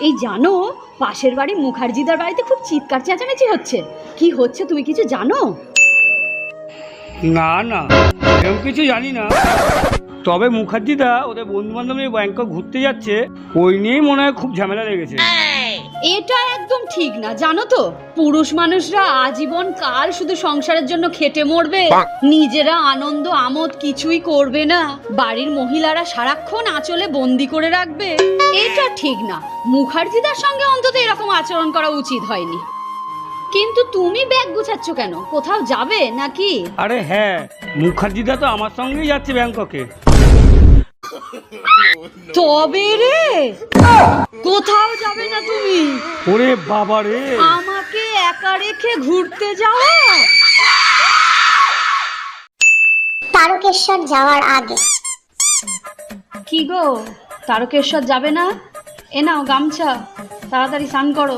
এই জানো, পাশের বাড়ি মুখার্জিদার বাড়িতে খুব চিৎকার চেঁচামেচি হচ্ছে। কি হচ্ছে তুমি কিছু জানো? না না, এরকম কিছু জানি না। তবে মুখার্জিদা ওদের বন্ধু বান্ধব নিয়ে ব্যাংকক ঘুরতে যাচ্ছে, ওই নিয়েই মনে হয় খুব ঝামেলা লেগেছে। এটা একদম ঠিক না, জানো তো। পুরুষ মানুষরা আজীবন কাল শুধু সংসারের জন্য খেটে মরবে, নিজেরা আনন্দ আমোদ কিছুই করবে না, বাড়ির মহিলারা সারাক্ষণ আঁচলে বন্দি করে রাখবে। এটা ঠিক না, মুখার্জিদার সঙ্গে অন্তত এরকম আচরণ করা উচিত হয়নি। কিন্তু তুমি ব্যাগ গুছাচ্ছ কেন? কোথাও যাবে নাকি? আরে হ্যাঁ, মুখার্জিদা তো আমার সঙ্গেই যাচ্ছে ব্যাংককে। তবে রে, কোথাও যাবে না তুমি? ওরে বাবা রে, আমাকে একা রেখে ঘুরতে যাও? তারকেশ্বর যাওয়ার আগে। কি গো, তারকেশ্বর যাবে না? এ নাও গামছা, তাড়াতাড়ি স্নান করো।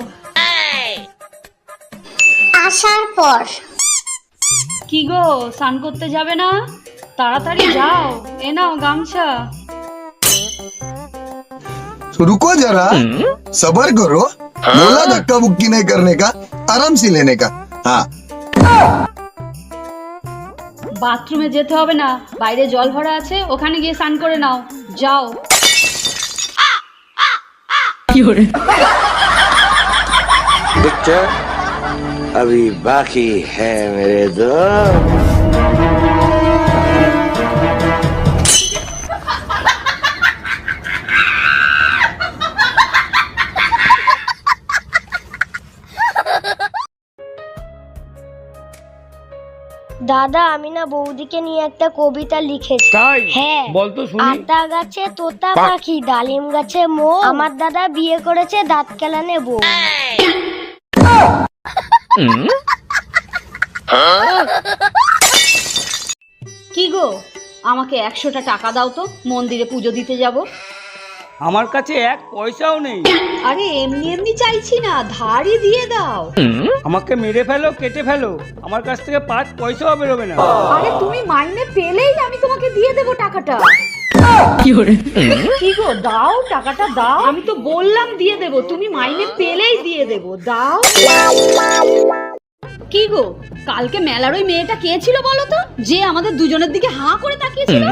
আসার পর। কি গো, স্নান করতে যাবে না? তাড়াতাড়ি যাও, এ নাও গামছা। तो रुको जरा, सबर करो। बोला धक्का बुक्की नहीं करने का, आराम से लेने का। हाँ, বাথরুমে যেতে হবে না, বাইরে জল ভরা আছে, ওখানে গিয়ে স্নান করে নাও, যাও। पिक्चर अभी बाकी है मेरे दोस्त। দাদা, আমি না বৌদিকে নিয়ে একটা কবিতা লিখেছি। তাই? হ্যাঁ। বলতো শুনি। আতা গাছে তোতা পাখি, ডালিম গাছে মৌ, আমার দাদা বিয়ে করেছে দাঁত কেলানে বউ। কি গো, আমাকে 100টা টাকা দাও তো, মন্দিরে পুজো দিতে যাব। আমার কাছে এক পয়সাও নেই। আরে এমনি এমনি চাইছি না, ধারই দিয়ে দাও। আমাকে মেরে ফেলো, কেটে ফেলো, আমার কাছ থেকে 5 পয়সাও বেরোবে না। আরে তুমি মাইনে পেলেই আমি তোমাকে দিয়ে দেবো টাকাটা। কি গো, দাও টাকাটা দাও। আমি তো বললাম দিয়ে দেবো, তুমি মাইনে পেলেই দিয়ে দেবো, দাও। কি গো, কালকে মেলার ওই মেয়েটা কে ছিল বলো তো, যে আমাদের দুজনের দিকে হাঁ করে তাকিয়েছিল?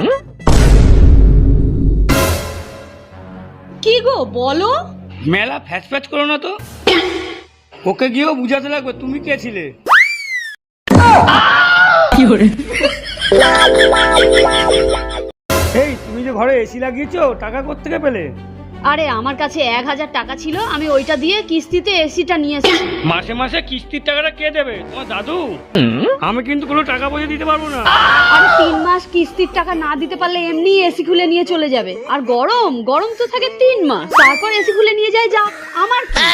কি গো বলো। মেলা ফ্যাচ ফ্যাচ করো না তো, ওকে গিয়েও বুঝাতে লাগবে তুমি কে ছিলে। এই তুমি যে ঘরে এসি লাগিয়েছো, টাকা কোত্থেকে পেলে? আরে আমার কাছে 1000 টাকা ছিল, আমি ওইটা দিয়ে কিস্তিতে এসিটা নিয়ে এসেছি। মাসে মাসে কিস্তির টাকাটা কে দেবে? তোমার দাদু। আমি কিন্তু কোনো টাকা পয়সা দিতে পারবো না। আরে 3 মাস কিস্তির টাকা না দিতে পারলে এমনি এসি খুলে নিয়ে চলে যাবে। আর গরম গরম তো থাকে 3 মাস, তারপর এসি খুলে নিয়ে যায়, যা আমার কি?